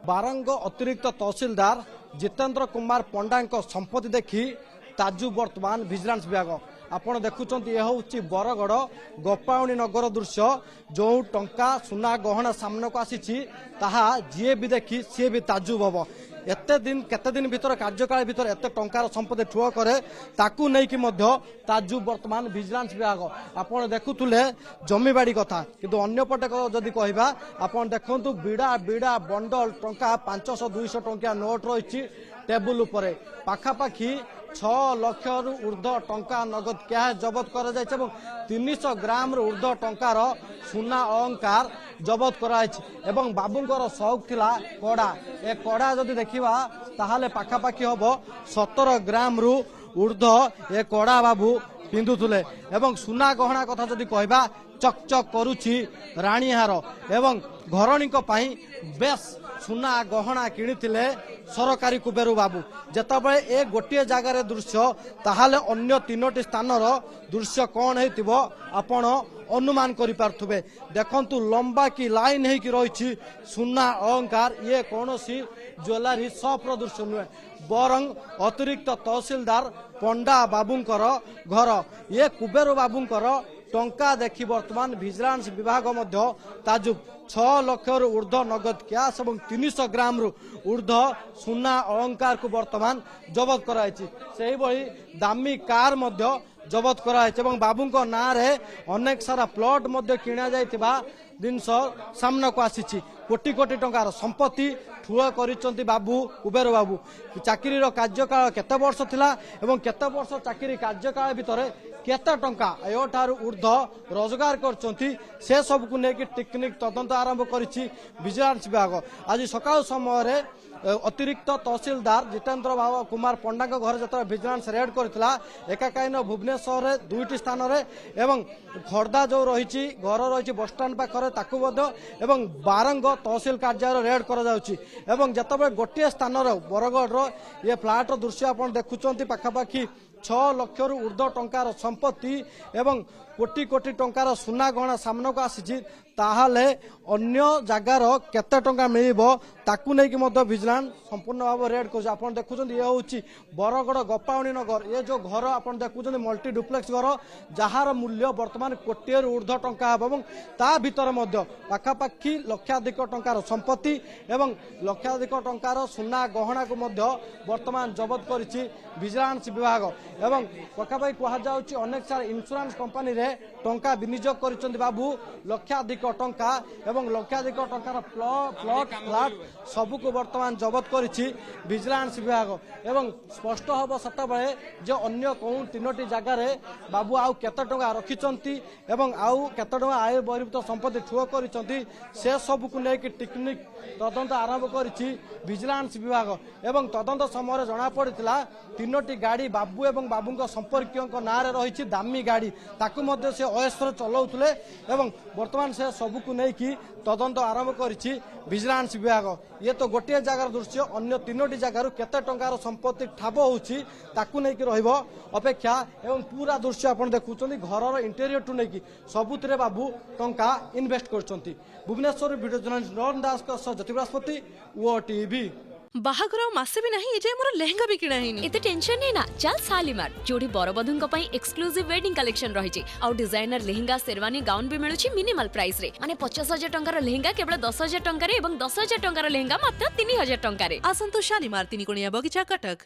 बारंग अतिरिक्त तहसीलदार जितेंद्र कुमार पंडा संपत्ति देखि ताजु वर्तमान विजिलेंस विभाग आपण देखुंत यह हूँ बरगड़ गोपाउणी नगर दृश्य जो टंका सुना गहना सामना को आसी जी भी देखी सी भी ताजुब हम एते दिन केते दिन भीतर कार्यकाल भीतर एते टंकार संपत्ति ठुआ करे ताकू नहीं कि ताजुब वर्तमान विजिलेंस विभाग आपण देखुले जमीबाड़ी कथा किंतु अन्य पटे जदि कहबा आपण देखंतु बिड़ा बिड़ा बंडल टंका 500-200 टंका नोट रही टेबुल उपरे पाखापाखि 6 लाख रु ऊर्ध्व टंका नगद कैश जबत कर 300 ग्राम रु ऊर्ध्व टंकार सुना अलंकार जबत कर बाबूंकर शौक थिला कड़ा ए कड़ा जदि देखिबा ताहाले पाखापाखि हबो 17 ग्राम रु ऊर्ध्व ए कड़ा बाबू पिंधुले एवं सुना गहना कथा जदि कहबा चकचक करुछि राणीहार एवं घरणी बेस सुना गहना किणिथिले सरकारी कुबेरू बाबू जेतबे ए गोटे जगार दृश्य ताहाले अन्य 3टी स्थानर दृश्य कौन हेतिबो आपण अनुमान करि पारथुबे देखंतु लंबा की लाइन हेकि रहिछि सुना अलंकार ये कोनोसी ज्वेलरी शॉप रो दृश्य नुहे बरंग अतिरिक्त तहसीलदार पंडा बाबूंकर घर ये कुबेरू बाबूंकर टंका देखि वर्तमान विजिलेंस विभाग मध्य ताजुब 6 लाख रु ऊर्ध्व नगद कैश और 300 ग्राम रु ऊर्ध्व सुना अलंकार को वर्तमान जबत कराई से भली दामी कार मध्य जबत कराई बाबू ना रे अनेक सारा प्लॉट मध्य किणा जाइथिबा जिनस सामना को आसी कोटी कोटी टंकार संपत्ति ठुआ करिसंती बाबू कुबेर बाबू चाकरी कार्यकाल केते वर्ष थिला एवं केते वर्ष चाकरी कार्यकाल भितर केते टंका एठारु ऊर्ध्व रोजगार करचंती से सब को लेकिन टेक्निक तदंत आरंभ करिछि विजिलेंस विभाग आज सकाळ समय रे अतिरिक्त तहसीलदार जितेंद्र कुमार पंडा घर जो विजिलेंस रेड करथिला एकाकालीन भुवनेश्वर 2टी स्थान रे एवं खर्दा जो रही घर रही बस स्टाण्ड पाखरे ताकू एवं बारंग तहसील कार्यालय रेड करा जाउछि एवं जतबे गोटे स्थान बरगढ़ ये फ्लाट दृश्य आप देखुंत पाखापाखि 6 लाख रु ऊर्ध्व टंकार संपत्ति एवं कोटी कोटी टंकार सुना गहना सामना को आसी ताहाले अन्य जगार केते टंका मिलिबो ताकू नै कि मध्य विजिलेंस संपूर्ण भाव रेड कर आपण देखुछन ये होची बरगड़ गोपाउणी नगर ये जो घर आपण देखुछन मल्टी डुप्लेक्स घर जहार मूल्य वर्तमान कोटी रु ऊर्ध्व टंका एवं ता भीतर मध्य पाखापाखि लक्षाधिक टंकार संपत्ति एवं लक्षाधिक टंकार सुना गहना को मध्य वर्तमान जबत करिछि विजिलेंस विभाग एवं पाखापाखि कहा जाउछि अनेक सारा इंश्योरेंस कंपनी रे टंका विनियोग करिसंती बाबू लक्षाधिक टंका एवं लक्षाधिक टंकार प्लॉट फ्लैट सबू को वर्तमान जबत करिछि विजिलेंस विभाग एवं स्पष्ट हम सत बेले जो अन्य कौन 3टी जगार बाबू आउ केते टंका रखिचंती एवं आउ केते टंका आय बहिर्भूत संपत्ति ठुआ करिचंती से सब को लेकिन टेक्निक तदंत आरंभ करिछि विजिलेंस विभाग एवं तदंत समय जना पड़िथिला 3टी गाड़ी बाबू एवं बाबूंक संपर्कीय ना रही दामी गाड़ी ताकू मध्य से अयस्त्र चलाउथले एवं वर्तमान से सबू को लेकिन तदंत आरंभ करिछि विजिलेंस विभाग ये तो गोटे जगार दृश्य अन्य 3टी जगार केते टंकार संपत्ति ठाब होउछि ताकू नै कि रहइबो अपेक्षा एवं पूरा दृश्य आपण देखुचंती घर इंटेरियर टू नै कि सबुतरे बाबू टंका इन्वेस्ट करचंती भुवनेश्वर वीडियो जर्नलिस्ट नरेन दास का ज्योति बृहस्पति ओटीवी बाहागर मासे भी नहीं जे मोर लेहंगा भी किना हिनी एते टेंशन नै ना चल शालीमार जोडी बरबधुंक पई एक्सक्लूसिव वेडिंग कलेक्शन रहिछि आ डिजाइनर लेहंगा शेरवानी गाउन भी मिलुछि मिनिमल प्राइस रे माने 50,000 टंकार लेहंगा केवल 10,000 टंका रे एवं 10,000 टंकार लेहंगा मात्र 3,000 टंका रे आसंतो शालीमार 3 कोणिया बगीचा कटक।